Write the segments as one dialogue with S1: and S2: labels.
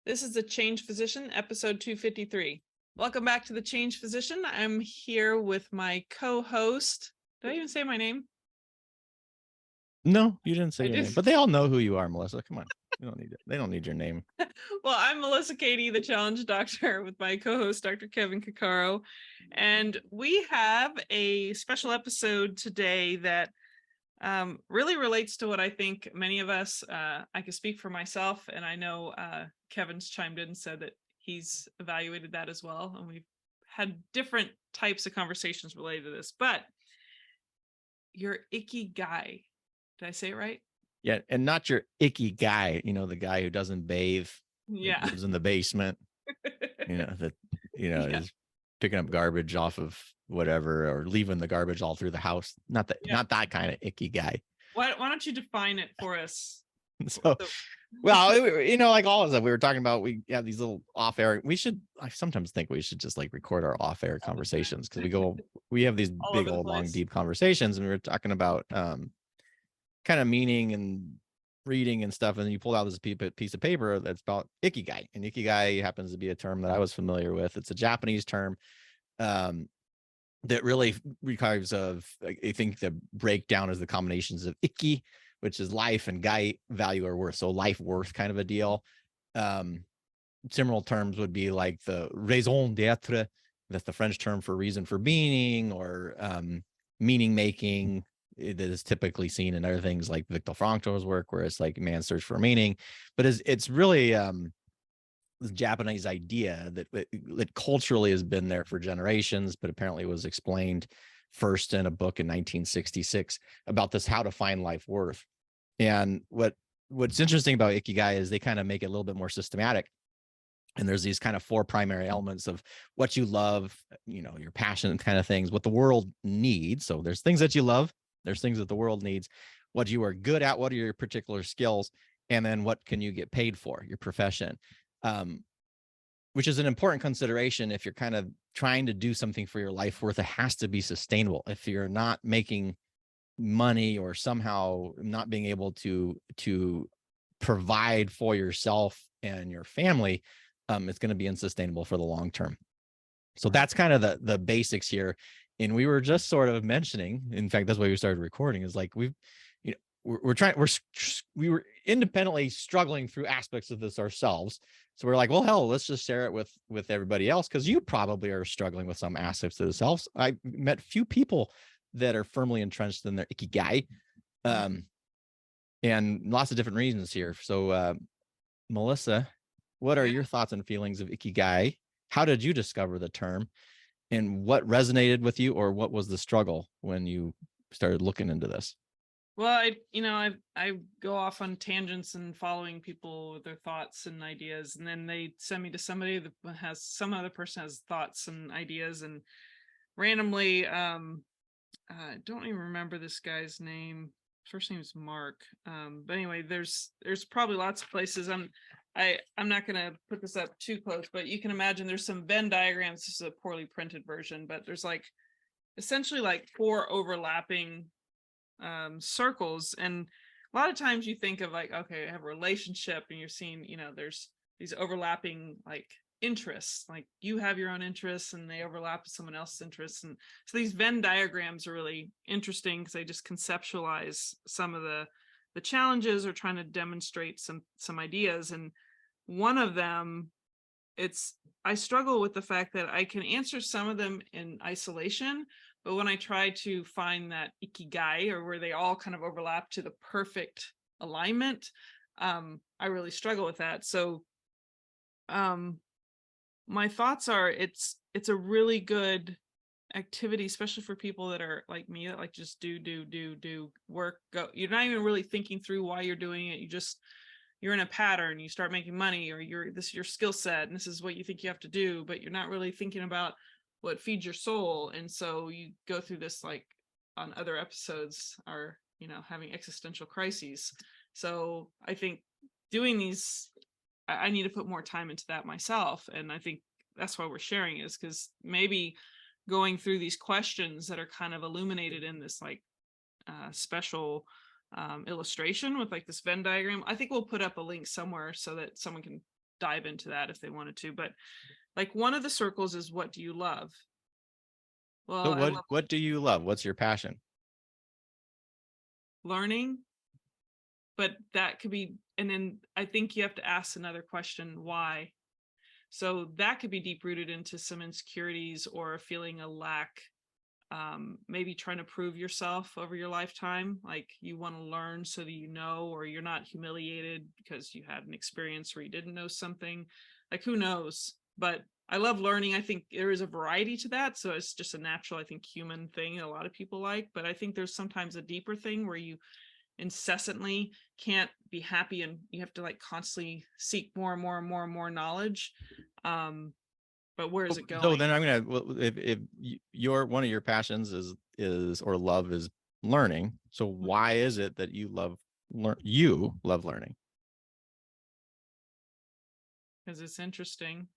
S1: This is the Change Physician, episode 253. Welcome back to the Change Physician. I'm here with my co-host. Did I even say my name?
S2: No, you didn't say
S1: I
S2: your
S1: did.
S2: name, but they all know who you are, Melissa. Come on. You don't need it. They don't need your name.
S1: Well, I'm Melissa Katie, the Challenge Doctor, with my co-host, Dr. Kevin Cuccaro. And we have a special episode today that really relates to what I think many of us, I can speak for myself, and I know Kevin's chimed in and said that he's evaluated that as well. And we've had different types of conversations related to this, but your Ikigai, did I say it right?
S2: Yeah, and not your icky guy, the guy who doesn't bathe, that
S1: Yeah.
S2: lives in the basement, that
S1: Yeah.
S2: is picking up garbage off of whatever or leaving the garbage all through the house.
S1: Yeah.
S2: Not that kind of icky guy.
S1: Why don't you define it for us?
S2: So,
S1: So,
S2: well, like all of us, we were talking about, we have these little off air. I sometimes think we should just like record our off air
S1: all the time.
S2: conversations because we have these
S1: All
S2: big
S1: over the
S2: old long
S1: place.
S2: deep conversations, and we were talking about kind of meaning and reading and stuff, and then you pull out this piece of paper that's about ikigai, and ikigai happens to be a term that I was familiar with. It's a Japanese term that really requires of, I think, the breakdown is the combinations of iki, which is life, and gai, value or worth, so life worth kind of a deal. Similar terms would be like the raison d'être, that's the French term for reason for being, or meaning making, that is typically seen in other things like Viktor Frankl's work, where it's like man's search for meaning. But it's really the Japanese idea that culturally has been there for generations, but apparently was explained first in a book in 1966 about this, how to find life worth. And what's interesting about Ikigai is they kind of make it a little bit more systematic. And there's these kind of four primary elements of what you love, your passion kind of things, what the world needs. So there's things that you love, there's things that the world needs, what you are good at, what are your particular skills, and then what can you get paid for, your profession, which is an important consideration if you're kind of trying to do something for your life worth. It has to be sustainable. If you're not making money or somehow not being able to provide for yourself and your family, it's going to be unsustainable for the long term. So that's kind of the basics here. And we were just sort of mentioning, in fact, that's why we started recording, is like we were independently struggling through aspects of this ourselves. So we're like, well, hell, let's just share it with everybody else, because you probably are struggling with some aspects of yourselves. I met few people that are firmly entrenched in their ikigai, and lots of different reasons here. So, Melissa, what are your thoughts and feelings of ikigai? How did you discover the term, and what resonated with you, or what was the struggle when you started looking into this?
S1: Well, I go off on tangents and following people with their thoughts and ideas, and then they send me to somebody that has some other person has thoughts and ideas, and randomly, I don't even remember this guy's name. First name is Mark. But anyway, there's probably lots of places. I'm not gonna put this up too close, but you can imagine there's some Venn diagrams. This is a poorly printed version, but there's like essentially like four overlapping circles, and a lot of times you think of like, okay, I have a relationship, and you're seeing, there's these overlapping like interests, like you have your own interests and they overlap with someone else's interests. And so these Venn diagrams are really interesting because they just conceptualize some of the challenges or trying to demonstrate some ideas. And one of them, I struggle with the fact that I can answer some of them in isolation, but when I try to find that ikigai, or where they all kind of overlap to the perfect alignment, I really struggle with that. So my thoughts are, it's a really good activity, especially for people that are like me, that like just do work, go. You're not even really thinking through why you're doing it. You're in a pattern, you start making money, or this is your skill set and this is what you think you have to do, but you're not really thinking about what feeds your soul. And so you go through this, like on other episodes, are having existential crises. So I think doing these, I need to put more time into that myself. And I think that's why we're sharing, is because maybe going through these questions that are kind of illuminated in this like special illustration with like this Venn diagram. I think we'll put up a link somewhere so that someone can dive into that if they wanted to. But like one of the circles is, what do you love? Well,
S2: So
S1: I love
S2: what do you love? What's your passion?
S1: learning, but that could be, and then I think you have to ask another question, why? So that could be deep rooted into some insecurities or feeling a lack, maybe trying to prove yourself over your lifetime. Like you want to learn so that you know, or you're not humiliated because you had an experience where you didn't know something. Like who knows? But I love learning. I think there is a variety to that. So it's just a natural, I think, human thing a lot of people like. But I think there's sometimes a deeper thing where you incessantly can't be happy and you have to like constantly seek more and more and more and more knowledge. But where is it
S2: So
S1: going?
S2: then I'm gonna, if your one of your passions is or love is learning, so why is it that you love learning?
S1: Because it's interesting.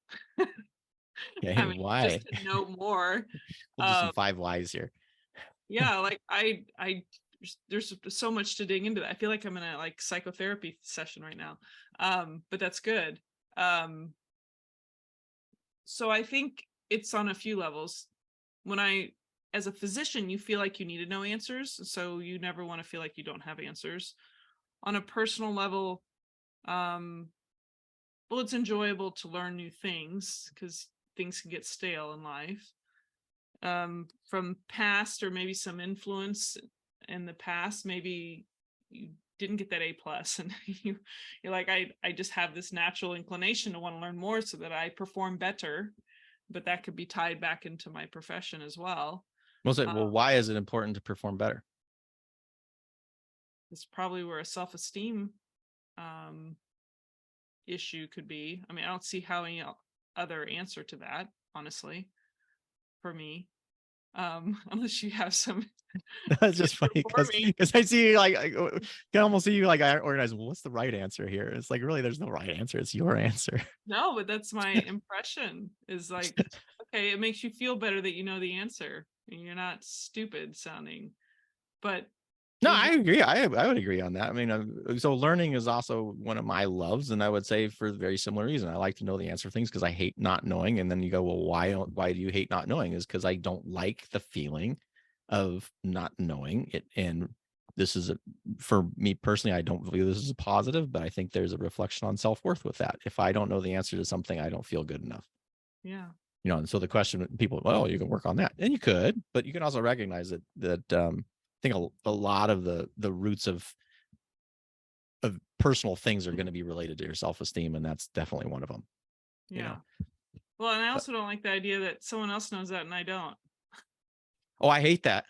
S2: Okay,
S1: I mean, just
S2: why?
S1: to know more.
S2: We'll do some
S1: Um,
S2: 5 whys here.
S1: yeah, like there's so much to dig into that. I feel like I'm in a like psychotherapy session right now. But that's good. Um, so I think it's on a few levels. As a physician, you feel like you need to know answers, so you never want to feel like you don't have answers. On a personal level, um, well, it's enjoyable to learn new things because things can get stale in life. From past or maybe some influence in the past, maybe you didn't get that A+ and you're like, I just have this natural inclination to want to learn more so that I perform better. But that could be tied back into my profession as well.
S2: Well, why is it important to perform better?
S1: It's probably where a self-esteem um, issue could be. I mean, I don't see how any other answer to that, honestly, for me. Unless you have some
S2: That's just funny
S1: for
S2: because
S1: me.
S2: I see you like I can almost see you like I organize. Well, what's the right answer here? It's like really, there's no right answer. It's your answer.
S1: No, but that's my impression is like, okay, it makes you feel better that you know the answer and you're not stupid sounding. But
S2: No,
S1: is
S2: I
S1: it,
S2: agree. I would agree on that. I mean, so learning is also one of my loves, and I would say for a very similar reason. I like to know the answer to things because I hate not knowing. And then you go, well, why do you hate not knowing? Is because I don't like the feeling of not knowing it. And this is for me personally, I don't believe this is a positive, but I think there's a reflection on self-worth with that. If I don't know the answer to something, I don't feel good enough.
S1: yeah,
S2: And so the question, people, well, you can work on that, and you could, but you can also recognize that I think a lot of the roots of personal things are going to be related to your self-esteem, and that's definitely one of them. you
S1: yeah.
S2: know
S1: Well, and I
S2: but,
S1: also don't like the idea that someone else knows that and I don't.
S2: oh, I hate that.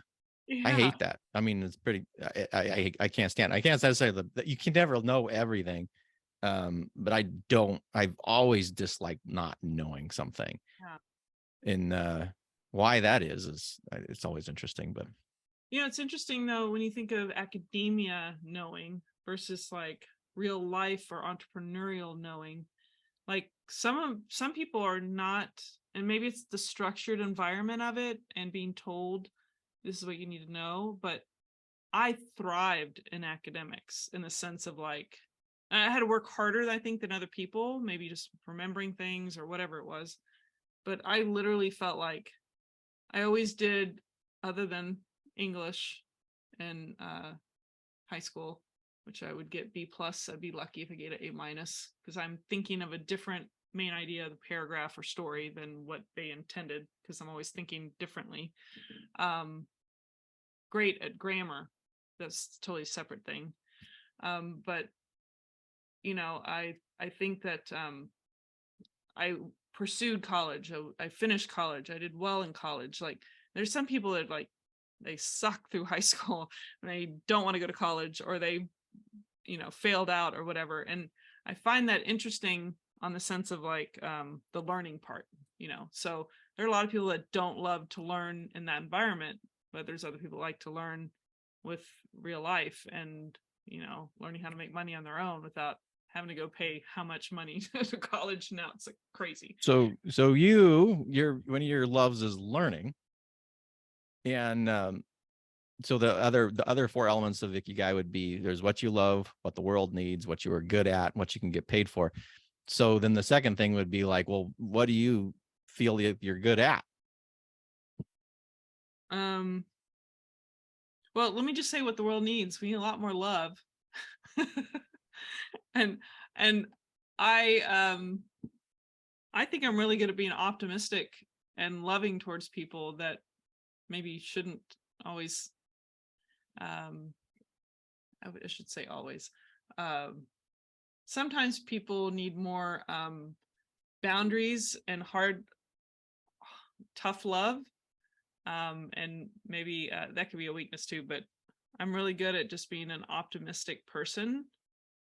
S1: Yeah,
S2: I mean, it's pretty, I can't stand, I can't say that you can never know everything. But I've always disliked not knowing something.
S1: yeah.
S2: And why that is it's always interesting. But
S1: It's interesting though when you think of academia knowing versus like real life or entrepreneurial knowing. Like some people are not, and maybe it's the structured environment of it and being told this is what you need to know, but I thrived in academics in the sense of like I had to work harder, I think, than other people, maybe just remembering things or whatever it was. But I literally felt like I always did, other than English and high school, which I would get B+. I'd be lucky if I get an A- because I'm thinking of a different main idea of the paragraph or story than what they intended because I'm always thinking differently. Um, Great at grammar. That's totally separate thing. But I think that I pursued college. I finished college. I did well in college. Like there's some people that like they suck through high school and they don't want to go to college or they failed out or whatever. And I find that interesting on the sense of like the learning part. So there are a lot of people that don't love to learn in that environment, but there's other people that like to learn with real life and learning how to make money on their own without having to go pay how much money to college now. It's like crazy.
S2: so your one of your loves is learning. And so the other 4 elements of Ikigai would be: there's what you love, what the world needs, what you are good at, what you can get paid for. So then the second thing would be like, well, what do you feel you're good at?
S1: Well, let me just say what the world needs. We need a lot more love. and and I think I'm really good at being optimistic and loving towards people that maybe shouldn't always, I should say always. Sometimes people need more boundaries and hard, tough love. And maybe that could be a weakness too, but I'm really good at just being an optimistic person,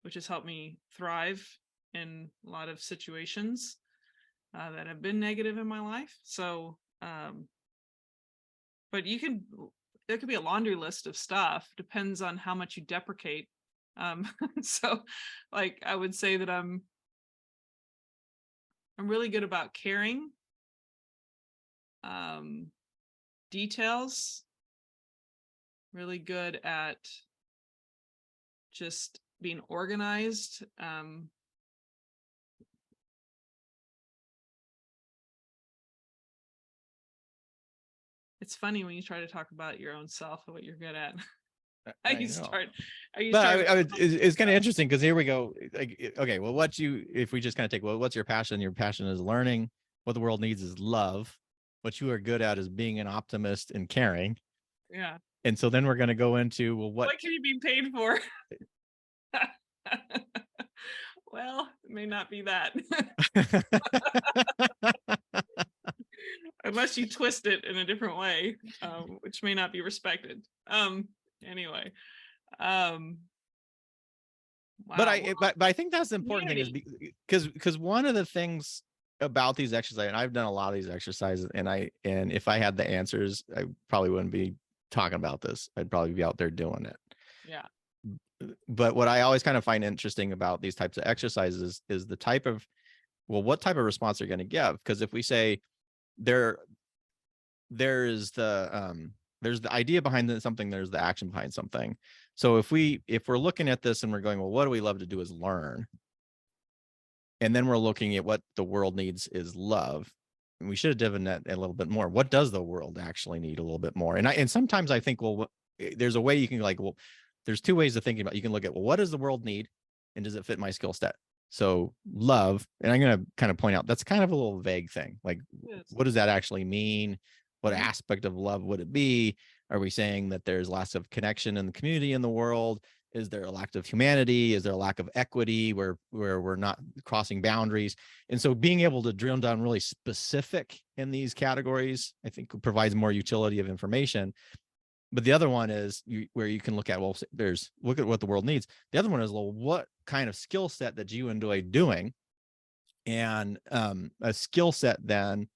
S1: which has helped me thrive in a lot of situations that have been negative in my life. So, but there could be a laundry list of stuff, depends on how much you deprecate. So like I would say that I'm really good about caring, details, really good at just being organized. It's funny when you try to talk about your own self and what you're good at.
S2: I know. But it's kind of interesting because here we go. Like, okay, well, if we just kind of take, well, what's your passion? Your passion is learning. What the world needs is love. What you are good at is being an optimist and caring.
S1: Yeah.
S2: And so then we're going to go into, well, what
S1: can you be paid for? Well, it may not be that. Unless you twist it in a different way, which may not be respected. Anyway. Wow.
S2: But I think that's the important thing is because one of the things about these exercises, and I've done a lot of these exercises, and if I had the answers, I probably wouldn't be talking about this. I'd probably be out there doing it.
S1: Yeah.
S2: But what I always kind of find interesting about these types of exercises is the type of, well, what type of response they're going to give. Because if we say there's the idea behind something, there's the action behind something. So if we're looking at this and we're going, well, what do we love to do is learn. And then we're looking at what the world needs is love. And we should have driven that a little bit more. What does the world actually need a little bit more? And sometimes I think, well, there's a way you can like, well, there's two ways of thinking about it. You can look at, well, what does the world need? And does it fit my skill set? So love, and I'm going to kind of point out, that's kind of a little vague thing. Like, what does that actually mean? What aspect of love would it be? Are we saying that there's lots of connection in the community, in the world? Is there a lack of humanity? Is there a lack of equity where we're not crossing boundaries? And so being able to drill down really specific in these categories, I think provides more utility of information. But the other one is where you can look at, well, look at what the world needs. The other one is, well, what kind of skill set that you enjoy doing? And a skill set then,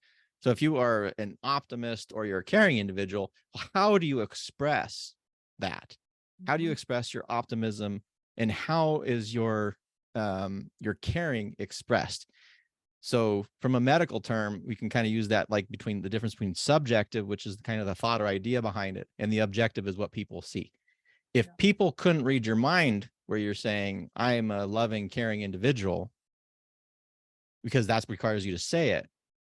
S2: so if you are an optimist or you're a caring individual, how do you express that? How do you express your optimism, and how is your caring expressed? So from a medical term, we can kind of use that like between the difference between subjective, which is kind of the thought or idea behind it, and the objective is what people see. If people couldn't read your mind where you're saying, I am a loving, caring individual, because that requires you to say it,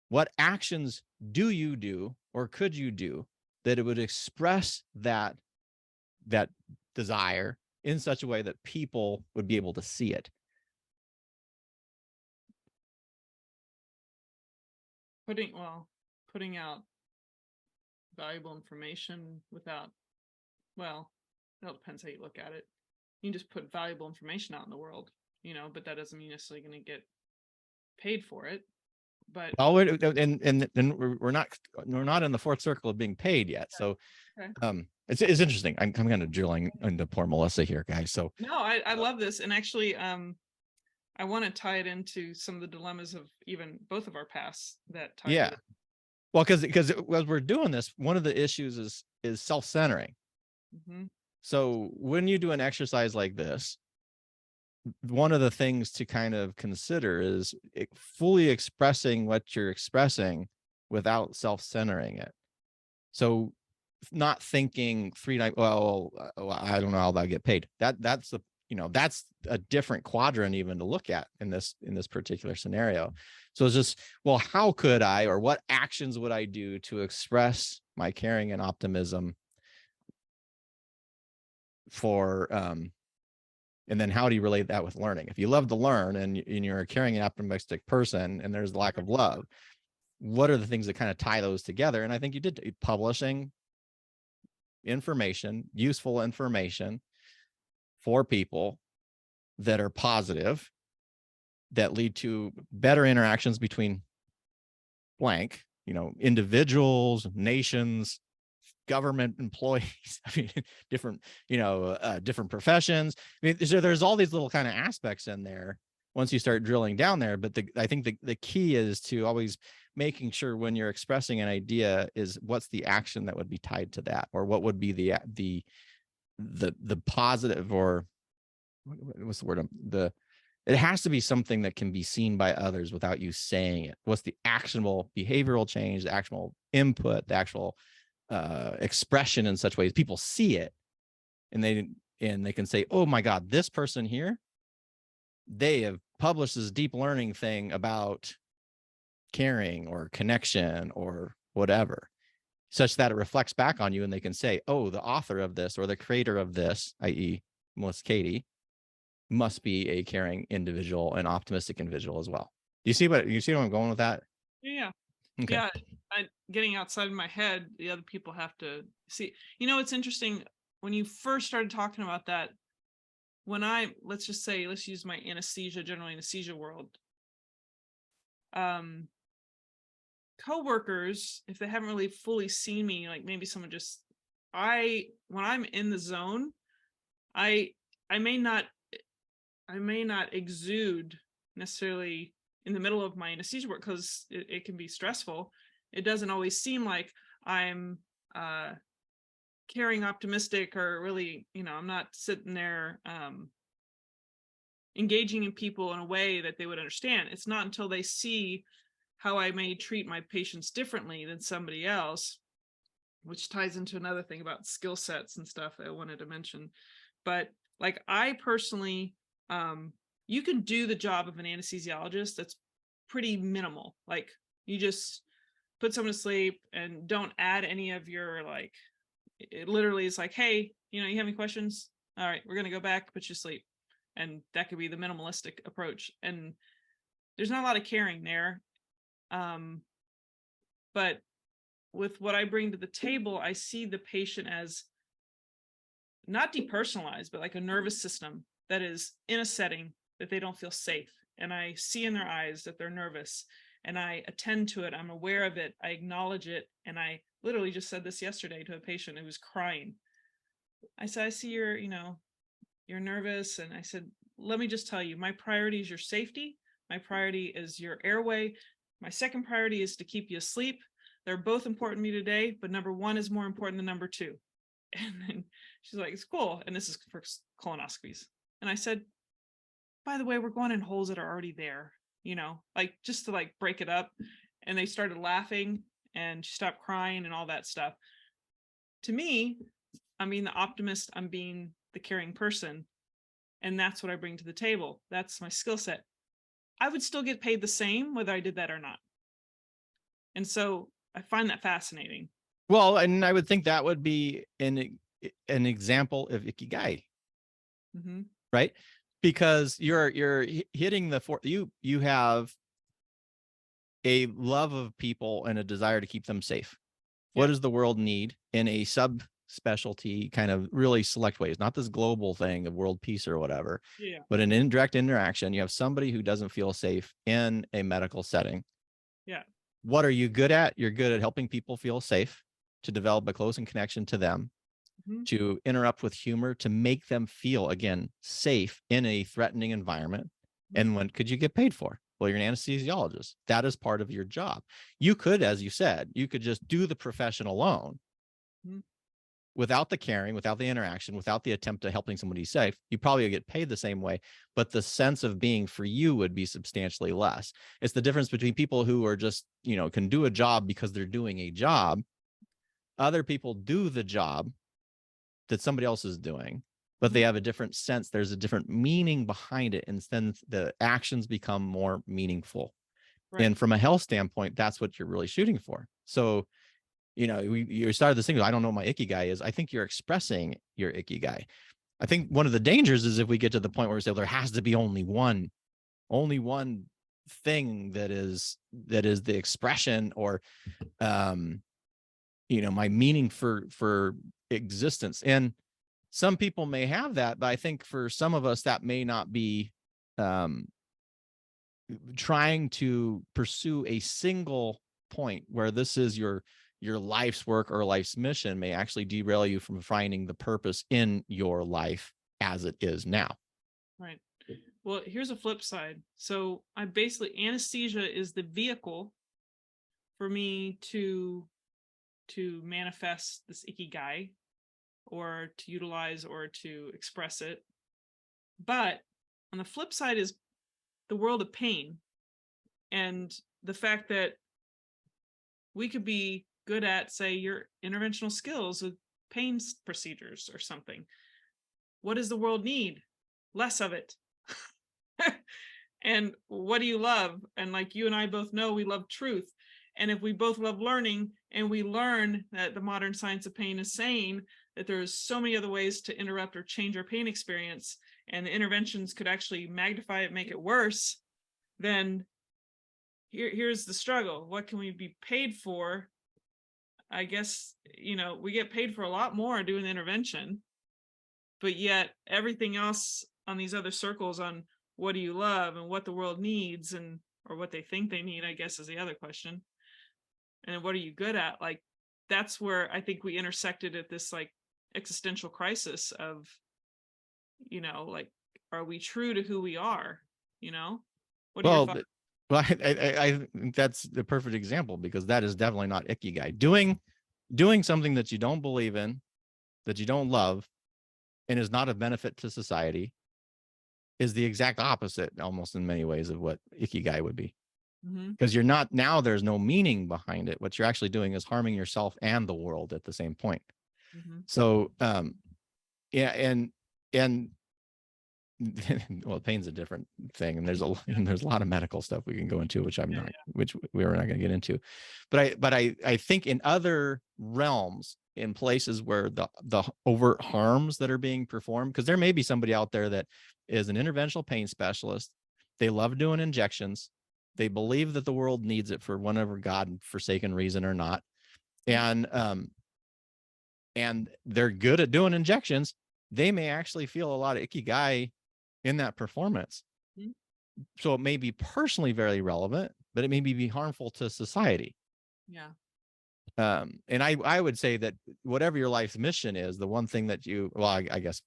S2: what actions do you do or could you do that it would express that desire in such a way that people would be able to see it?
S1: Putting out valuable information without, well, that depends how you look at it. You can just put valuable information out in the world, but that doesn't mean necessarily going to get paid for it. But
S2: and we're not in the fourth circle of being paid yet. So it's interesting. I'm kind of drilling into poor Melissa here, guys. So
S1: no, I love this. And actually, I want to tie it into some of the dilemmas of even both of our pasts that tie.
S2: Yeah. Well, because as we're doing this, one of the issues is self-centering. So when you do an exercise like this, one of the things to kind of consider is fully expressing what you're expressing without self-centering it. So not thinking well, I don't know how I'll get paid. That's that's a different quadrant even to look at in this particular scenario. So it's just, well, how could I, or what actions would I do to express my caring and optimism for, and then how do you relate that with learning? If you love to learn and you're a caring and optimistic person and there's lack of love, what are the things that kind of tie those together? And I think you did publishing information, useful information for people that are positive, that lead to better interactions between blank, individuals, nations, government employees, I mean, different, different professions. I mean, there's all these little kind of aspects in there once you start drilling down there. But I think the key is to always making sure when you're expressing an idea is what's the action that would be tied to that, or what would be the positive, or what's the word? It has to be something that can be seen by others without you saying it. What's the actionable behavioral change, the actual input, the actual expression in such ways people see it, and they can say, oh my God, this person here, they have published this deep learning thing about caring or connection or whatever, such that it reflects back on you, and they can say, oh, the author of this or the creator of this, i.e. Melissa Katie, must be a caring individual and optimistic individual as well. You see where I'm going with that?
S1: Yeah.
S2: Okay.
S1: Yeah. Getting outside of my head, the other people have to see. It's interesting when you first started talking about that. When let's use my general anesthesia world. Coworkers, if they haven't really fully seen me, like maybe someone when I'm in the zone, I may not exude necessarily in the middle of my anesthesia work, because it can be stressful. It doesn't always seem like I'm caring, optimistic, or really, I'm not sitting there engaging in people in a way that they would understand. It's not until they see how I may treat my patients differently than somebody else, which ties into another thing about skill sets and stuff that I wanted to mention. But like, I personally, you can do the job of an anesthesiologist that's pretty minimal. Like, you just put someone to sleep and don't add any of your, like, it literally is like, hey, you have any questions? All right, we're going to go back, put you to sleep. And that could be the minimalistic approach. And there's not a lot of caring there. But with what I bring to the table, I see the patient as not depersonalized, but like a nervous system that is in a setting that they don't feel safe. And I see in their eyes that they're nervous, and I attend to it. I'm aware of it. I acknowledge it. And I literally just said this yesterday to a patient who was crying. I said, I see you're nervous. And I said, let me just tell you, my priority is your safety. My priority is your airway. My second priority is to keep you asleep. They're both important to me today, but number one is more important than number two. And then she's like, it's cool. And this is for colonoscopies. And I said, by the way, we're going in holes that are already there, like, just to like break it up. And they started laughing, and she stopped crying and all that stuff. To me, I'm being the optimist. I'm being the caring person. And that's what I bring to the table. That's my skill set. I would still get paid the same whether I did that or not. And so I find that fascinating.
S2: Well, and I would think that would be an example of Ikigai, right? Because you're hitting you have a love of people and a desire to keep them safe. What does the world need in a subspecialty kind of really select ways? Not this global thing of world peace or whatever, but an indirect interaction. You have somebody who doesn't feel safe in a medical setting.
S1: Yeah.
S2: What are you good at? You're good at helping people feel safe, to develop a close connection to them, to interrupt with humor, to make them feel, again, safe in a threatening environment. And when could you get paid for? Well, you're an anesthesiologist. That is part of your job. You could, as you said, you could just do the profession alone without the caring, without the interaction, without the attempt at helping somebody safe. You probably get paid the same way, but the sense of being for you would be substantially less. It's the difference between people who are just, can do a job because they're doing a job. Other people do the job that somebody else is doing, but they have a different sense. There's a different meaning behind it, and then the actions become more meaningful.
S1: Right.
S2: And from a health standpoint, that's what you're really shooting for. So, you started this thing, I don't know what my Ikigai is. I think you're expressing your Ikigai. I think one of the dangers is if we get to the point where we say, well, there has to be only one thing that is the expression, or my meaning for existence. And some people may have that, but I think for some of us that may not be. Trying to pursue a single point where this is your life's work or life's mission may actually derail you from finding the purpose in your life as it is now.
S1: Right. Well, here's a flip side. So I basically, anesthesia is the vehicle for me to manifest this Ikigai, or to utilize, or to express it. But on the flip side is the world of pain, and the fact that we could be good at, say, your interventional skills with pain procedures or something. What does the world need? Less of it. And what do you love? And like you and I both know, we love truth. And if we both love learning, and we learn that the modern science of pain is saying that there's so many other ways to interrupt or change our pain experience, and the interventions could actually magnify it, make it worse, then here's the struggle. What can we be paid for? I guess, we get paid for a lot more doing the intervention, but yet everything else on these other circles on what do you love and what the world needs, and or what they think they need, I guess, is the other question. And what are you good at? Like, that's where I think we intersected at this like existential crisis of, like, are we true to who we are? What are your thoughts?
S2: Well, I think that's the perfect example, because that is definitely not Ikigai. Doing something that you don't believe in, that you don't love, and is not of benefit to society is the exact opposite, almost in many ways, of what Ikigai would be. Because you're not, now there's no meaning behind it. What you're actually doing is harming yourself and the world at the same point. So, yeah. And well, pain's a different thing, and there's a lot of medical stuff we can go into, which which we are not going to get into. But I think in other realms, in places where the overt harms that are being performed, because there may be somebody out there that is an interventional pain specialist, they love doing injections, they believe that the world needs it for whatever God forsaken reason or not, and they're good at doing injections. They may actually feel a lot of Ikigai in that performance. So it may be personally very relevant, but it may be harmful to society.
S1: Yeah.
S2: And I would say that whatever your life's mission is, the one thing that I guess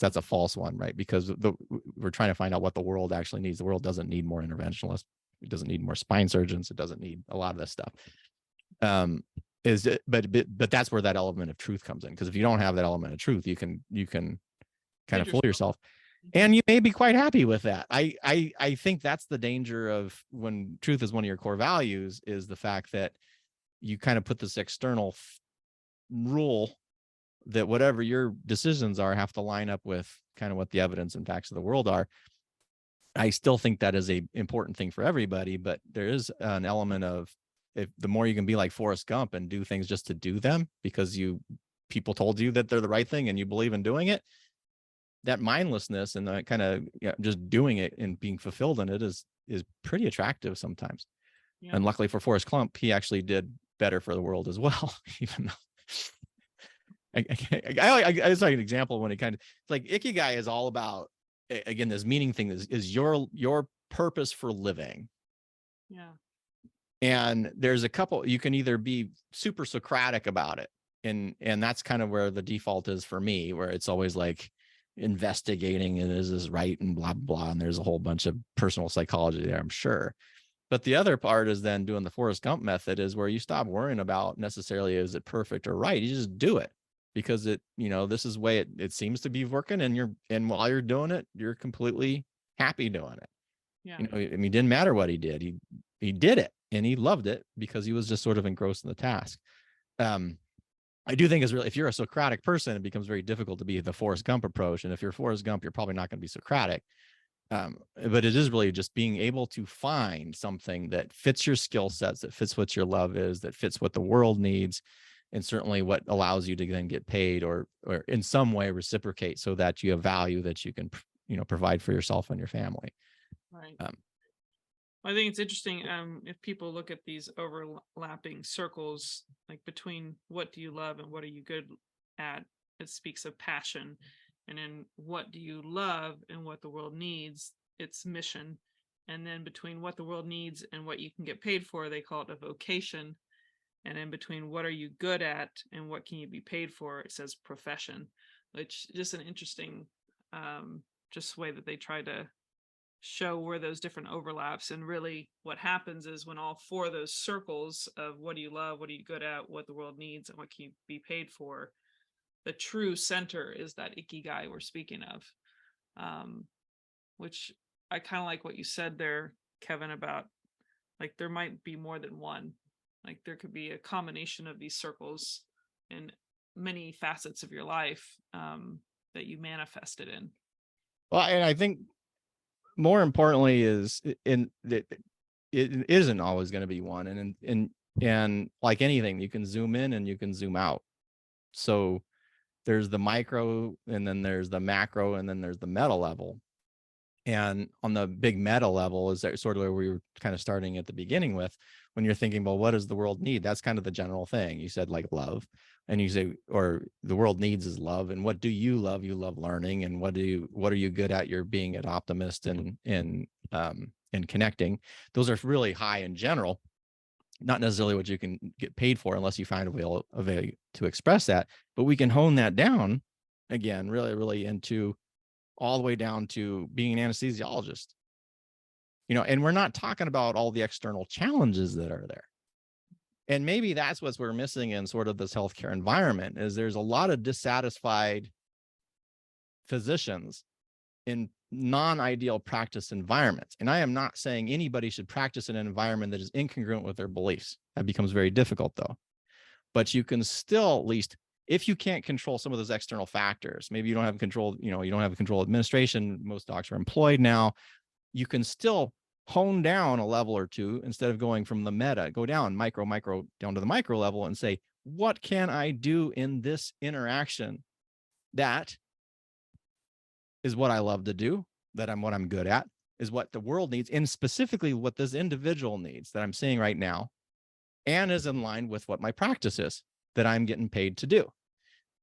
S2: that's a false one, right? Because we're trying to find out what the world actually needs. The world doesn't need more interventionalists. It doesn't need more spine surgeons. It doesn't need a lot of this stuff. But that's where that element of truth comes in. Because if you don't have that element of truth, you can kind of fool yourself. And you may be quite happy with that. I think that's the danger of when truth is one of your core values, is the fact that you kind of put this external rule that whatever your decisions are have to line up with kind of what the evidence and facts of the world are. I still think that is a important thing for everybody, but there is an element of, if the more you can be like Forrest Gump and do things just to do them because people told you that they're the right thing and you believe in doing it, that mindlessness and that kind of just doing it and being fulfilled in it is pretty attractive sometimes. Yeah. And luckily for Forrest Gump, he actually did better for the world as well, even though I saw an example when it kind of, it's like Ikigai is all about, again, this meaning thing is your purpose for living.
S1: Yeah.
S2: And there's a couple, you can either be super Socratic about it. And that's kind of where the default is for me, where it's always like investigating, and is this right, and blah, blah. And there's a whole bunch of personal psychology there, I'm sure. But the other part is then doing the Forrest Gump method, is where you stop worrying about necessarily, is it perfect or right? You just do it because this is the way it seems to be working. And while you're doing it, you're completely happy doing it. Yeah. I mean, it didn't matter what he did. He did it and he loved it because he was just sort of engrossed in the task. I do think is really, if you're a Socratic person, it becomes very difficult to be the Forrest Gump approach. And if you're Forrest Gump, you're probably not going to be Socratic. But it is really just being able to find something that fits your skill sets, that fits what your love is, that fits what the world needs, and certainly what allows you to then get paid or in some way reciprocate so that you have value that you can, provide for yourself and your family.
S1: Right.
S2: Um,
S1: I think it's interesting if people look at these overlapping circles, like between what do you love and what are you good at, it speaks of passion. And then what do you love and what the world needs, it's mission. And then between what the world needs and what you can get paid for, they call it a vocation. And in between what are you good at and what can you be paid for, it says profession, which is just an interesting just way that they try to show where those different overlaps. And really what happens is when all four of those circles of what do you love, what are you good at, what the world needs, and what can you be paid for, the true center is that ikigai we're speaking of, which I kind of like what you said there, Kevin, about like there might be more than one. Like there could be a combination of these circles in many facets of your life that you manifested in.
S2: well, and I think more importantly is in that it isn't always going to be one. And like anything, you can zoom in and you can zoom out. So there's the micro, and then there's the macro, and then there's the meta level. And on the big meta level is that sort of where we were kind of starting at the beginning with, when you're thinking, well, what does the world need? That's kind of the general thing. You said like love, and you say, or the world needs is love. And what do you love? You love learning. And what are you good at? You're being an optimist and connecting. Those are really high in general, not necessarily what you can get paid for unless you find a way to express that. But we can hone that down again, really, really into all the way down to being an anesthesiologist, and we're not talking about all the external challenges that are there. And maybe that's what we're missing in sort of this healthcare environment, is there's a lot of dissatisfied physicians in non-ideal practice environments. And I am not saying anybody should practice in an environment that is incongruent with their beliefs. That becomes very difficult though. But you can still, at least if you can't control some of those external factors, maybe you don't have control, you don't have control administration, most docs are employed now, you can still hone down a level or two instead of going from the meta, go down micro down to the micro level and say, what can I do in this interaction that is what I love to do, what I'm good at, is what the world needs, and specifically what this individual needs that I'm seeing right now, and is in line with what my practice is that I'm getting paid to do.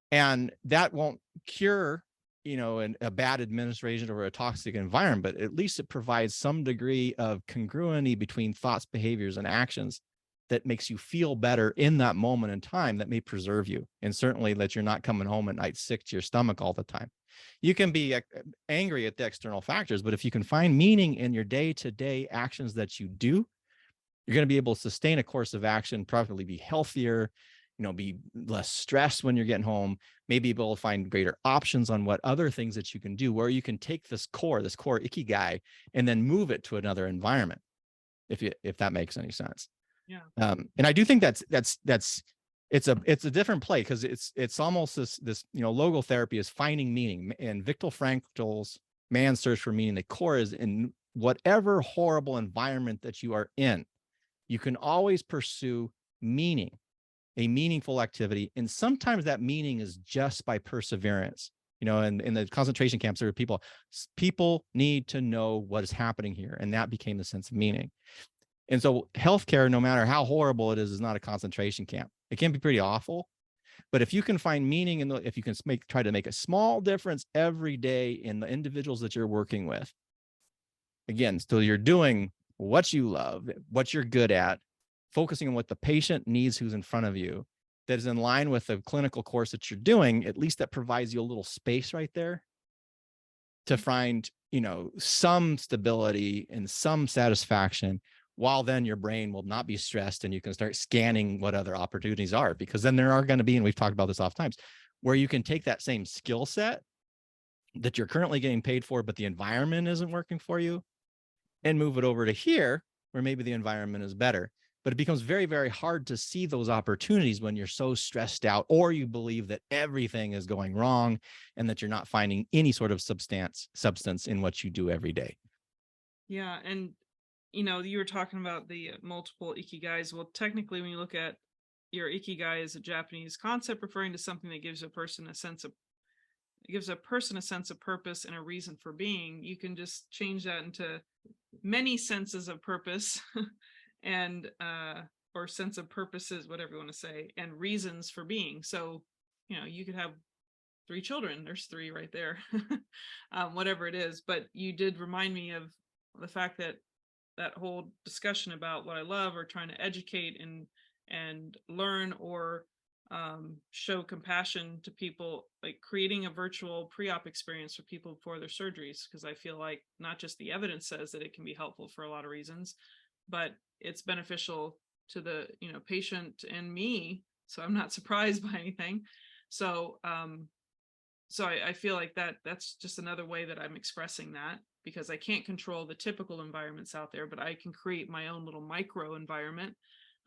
S2: And that won't cure, a bad administration or a toxic environment, but at least it provides some degree of congruity between thoughts, behaviors, and actions that makes you feel better in that moment in time, that may preserve you. And certainly that you're not coming home at night sick to your stomach all the time. You can be angry at the external factors, but if you can find meaning in your day-to-day actions that you do, you're going to be able to sustain a course of action, probably be healthier, be less stressed when you're getting home, maybe able to find greater options on what other things that you can do, where you can take this core Ikigai, and then move it to another environment, if that makes any sense.
S1: Yeah.
S2: And I do think that's it's a different play, because it's almost this logotherapy is finding meaning. And Viktor Frankl's Man's Search for Meaning, the core is in whatever horrible environment that you are in, you can always pursue meaning, a meaningful activity. And sometimes that meaning is just by perseverance. And in the concentration camps, there were people need to know what is happening here. And that became the sense of meaning. And so healthcare, no matter how horrible it is not a concentration camp. It can be pretty awful. But if you can find meaning if you can try to make a small difference every day in the individuals that you're working with, again, so you're doing what you love, what you're good at, focusing on what the patient needs who's in front of you, that is in line with the clinical course that you're doing, at least that provides you a little space right there to find, some stability and some satisfaction, while then your brain will not be stressed and you can start scanning what other opportunities are. Because then there are going to be, and we've talked about this oftentimes, where you can take that same skill set that you're currently getting paid for, but the environment isn't working for you, and move it over to here where maybe the environment is better. but it becomes very, very hard to see those opportunities when you're so stressed out, or you believe that everything is going wrong and that you're not finding any sort of substance in what you do every day.
S1: Yeah. And, you were talking about the multiple ikigais. Well, technically, when you look at your ikigai is a Japanese concept referring to something that gives a person a sense of purpose and a reason for being. You can just change that into many senses of purpose and or sense of purposes, whatever you want to say, and reasons for being. So, you could have 3 children. There's 3 right there. Whatever it is. But you did remind me of the fact that that whole discussion about what I love, or trying to educate and learn, or show compassion to people, like creating a virtual pre-op experience for people before their surgeries, because I feel like not just the evidence says that it can be helpful for a lot of reasons, but it's beneficial to the patient and me, so I'm not surprised by anything. So I feel like that's just another way that I'm expressing that, because I can't control the typical environments out there, but I can create my own little micro environment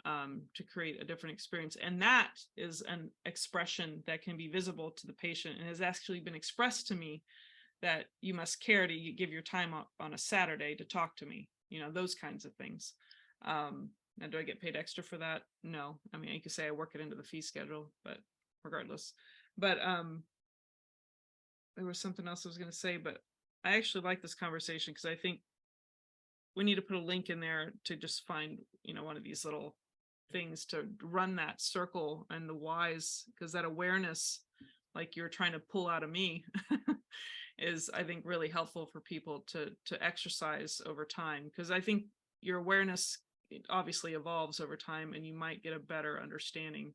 S1: to create a different experience. And that is an expression that can be visible to the patient, and has actually been expressed to me, that you must care to give your time on a Saturday to talk to me, those kinds of things. Now, do I get paid extra for that? No. I mean, you could say I work it into the fee schedule, but regardless. But there was something else I was going to say, but I actually like this conversation, because I think we need to put a link in there to just find, one of these little things to run that circle and the whys, because that awareness, like you're trying to pull out of me, is, I think, really helpful for people to exercise over time, because I think your awareness obviously evolves over time, and you might get a better understanding.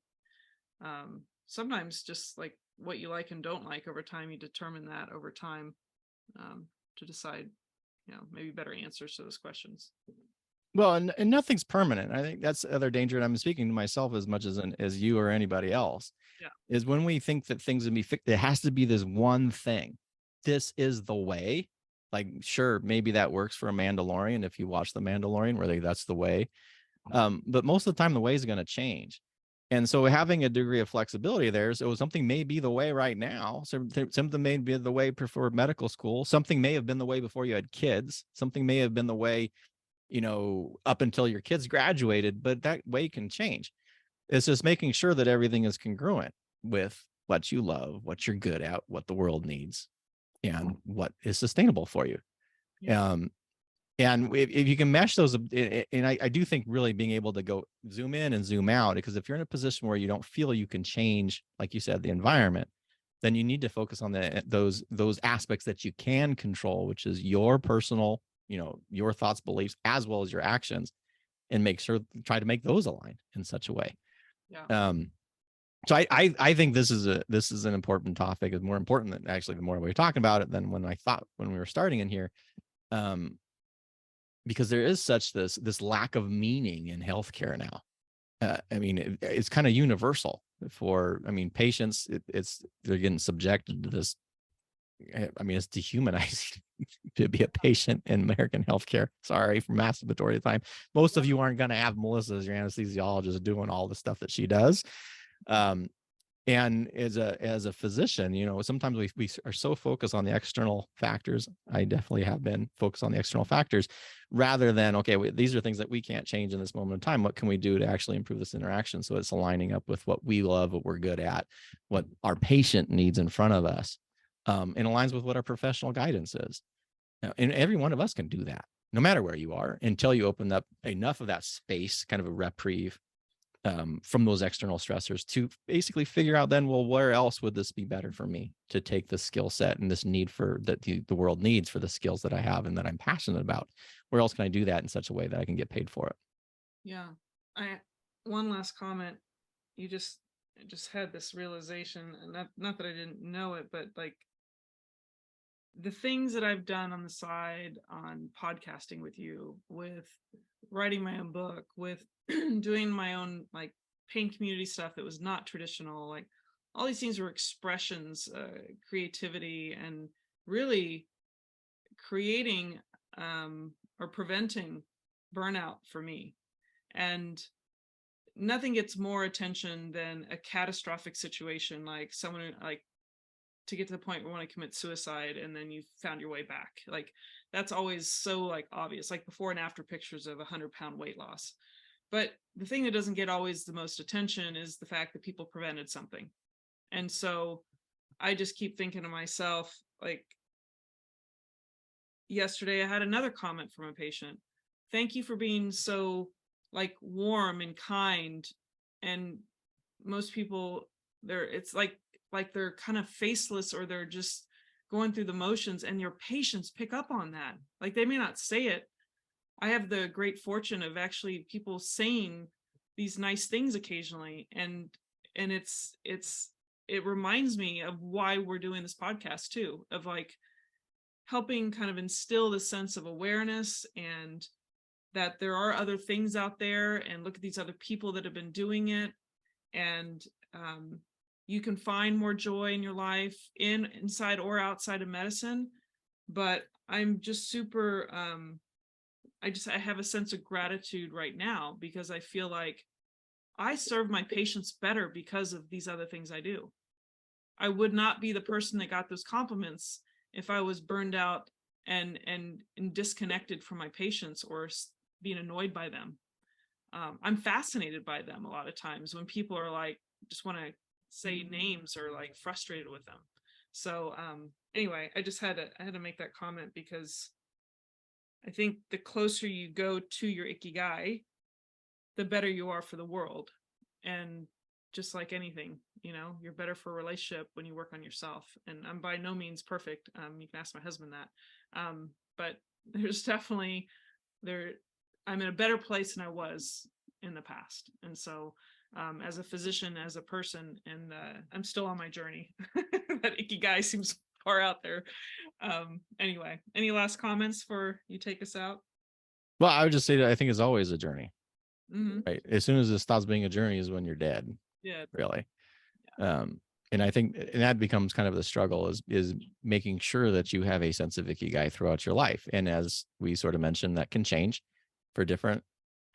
S1: Sometimes just like what you like and don't like over time, you determine that over time, to decide, maybe better answers to those questions.
S2: Well, and nothing's permanent. I think that's the other danger, and I'm speaking to myself as much as you or anybody else,
S1: Yeah.
S2: is when we think that things can be fixed, it has to be this one thing. This is the way. Like, sure, maybe that works for a Mandalorian if you watch the Mandalorian, where that's the way. But most of the time, the way is going to change. And so having a degree of flexibility there, so something may be the way right now. Something may be the way before medical school. Something may have been the way before you had kids. Something may have been the way, up until your kids graduated, but that way can change. It's just making sure that everything is congruent with what you love, what you're good at, what the world needs, and what is sustainable for you.
S1: Yeah.
S2: And if you can mesh those, and I do think really being able to go zoom in and zoom out, because if you're in a position where you don't feel you can change, like you said, the environment, then you need to focus on those aspects that you can control, which is your personal, your thoughts, beliefs, as well as your actions, and try to make those align in such a way.
S1: Yeah.
S2: So I think this is an important topic. It's more important than actually the more we were talking about it than when we were starting in here. Because there is such this lack of meaning in healthcare now. I mean, it's kind of universal for, patients. They're getting subjected to this. I mean, it's dehumanizing to be a patient in American healthcare. Sorry for masturbatory time. Most of you aren't going to have Melissa as your anesthesiologist doing all the stuff that she does. And as a physician, sometimes we are so focused on the external factors. I definitely have been focused on the external factors rather than, okay, these are things that we can't change in this moment in time. What can we do to actually improve this interaction so it's aligning up with what we love, what we're good at, what our patient needs in front of us, and aligns with what our professional guidance is. And every one of us can do that, no matter where you are, until you open up enough of that space, kind of a reprieve, from those external stressors, to basically figure out then, well, where else would this be better for me to take this skill set and this need for that the world needs for the skills that I have and that I'm passionate about? Where else can I do that in such a way that I can get paid for it?
S1: Yeah. One last comment. You just had this realization, and not that I didn't know it, but like the things that I've done on the side, on podcasting with you, with writing my own book, with doing my own like pain community stuff that was not traditional, like all these things were expressions, creativity, and really creating or preventing burnout for me. And nothing gets more attention than a catastrophic situation, like someone like to get to the point where you want to commit suicide and then you found your way back. Like that's always so like obvious, like before and after pictures of 100-pound weight loss. But the thing that doesn't get always the most attention is the fact that people prevented something. And so I just keep thinking to myself, like yesterday I had another comment from a patient. Thank you for being so like warm and kind. And most people, it's like they're kind of faceless, or they're just going through the motions, and your patients pick up on that. Like they may not say it. I have the great fortune of actually people saying these nice things occasionally, and it reminds me of why we're doing this podcast too, of like helping kind of instill this sense of awareness, and that there are other things out there, and look at these other people that have been doing it. And you can find more joy in your life inside or outside of medicine. But I'm just super I have a sense of gratitude right now, because I feel like I serve my patients better because of these other things I do. I would not be the person that got those compliments if I was burned out and disconnected from my patients, or being annoyed by them. I'm fascinated by them a lot of times when people are like, just want to say names, or like frustrated with them. So anyway, I had to make that comment, because I think the closer you go to your Ikigai, the better you are for the world. And just like anything, you're better for a relationship when you work on yourself. And I'm by no means perfect. You can ask my husband that. But there's definitely I'm in a better place than I was in the past. And so as a physician, as a person, and I'm still on my journey. That Ikigai seems far out there. Anyway, any last comments before you take us out?
S2: Well, I would just say that I think it's always a journey,
S1: Mm-hmm.
S2: right? As soon as it stops being a journey is when you're dead,
S1: Yeah.
S2: really. And I think, and that becomes kind of the struggle, is making sure that you have a sense of Ikigai throughout your life. And as we sort of mentioned, that can change for different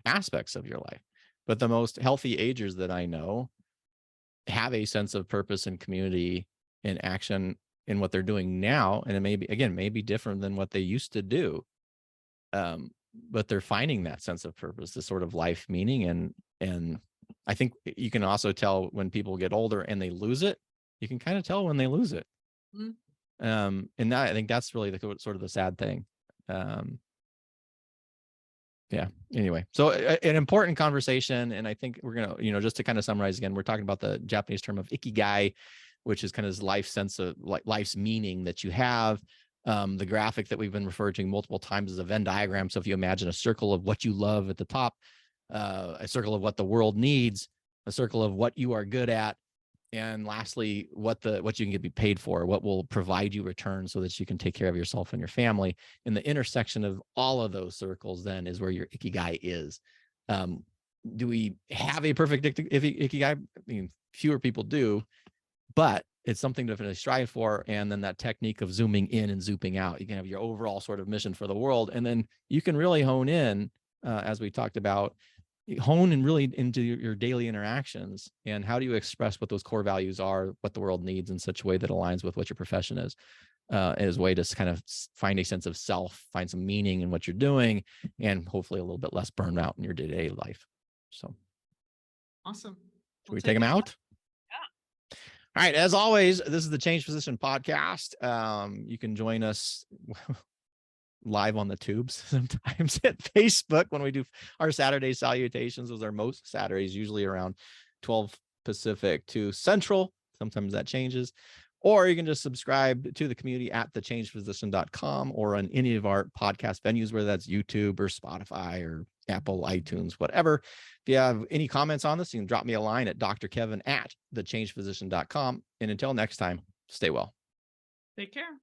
S2: aspects of your life. But the most healthy agers that I know have a sense of purpose and community and action in what they're doing now. And it may be, again, maybe different than what they used to do. But they're finding that sense of purpose, this sort of life meaning. And I think you can also tell when people get older and they lose it. You can kind of tell when they lose it. Mm-hmm. And that, I think that's really the sort of the sad thing. Yeah. Anyway, so an important conversation. And I think we're going to, just to kind of summarize again, we're talking about the Japanese term of Ikigai, which is kind of this life sense of life's meaning that you have. The graphic that we've been referred to multiple times is a Venn diagram. So if you imagine a circle of what you love at the top, a circle of what the world needs, a circle of what you are good at, and lastly, what you can be paid for, what will provide you return so that you can take care of yourself and your family. And the intersection of all of those circles then is where your Ikigai is. Do we have a perfect Ikigai? I mean, fewer people do, but it's something to definitely strive for. And then that technique of zooming in and zooming out, you can have your overall sort of mission for the world. And then you can really hone in, as we talked about, hone and really into your daily interactions, and how do you express what those core values are, what the world needs, in such a way that aligns with what your profession is, as a way to kind of find a sense of self, find some meaning in what you're doing, and hopefully a little bit less burnout in your day-to-day life. So
S1: Awesome.
S2: Should we take them out?
S1: Yeah.
S2: All right. As always, this is the Change Physician podcast. You can join us live on the tubes sometimes at Facebook when we do our Saturday salutations. Those are most Saturdays, usually around 12 Pacific to Central. Sometimes that changes. Or you can just subscribe to the community at thechangephysician.com, or on any of our podcast venues, whether that's YouTube or Spotify or Apple, iTunes, whatever. If you have any comments on this, you can drop me a line at drkevin@thechangephysician.com. And until next time, stay well.
S1: Take care.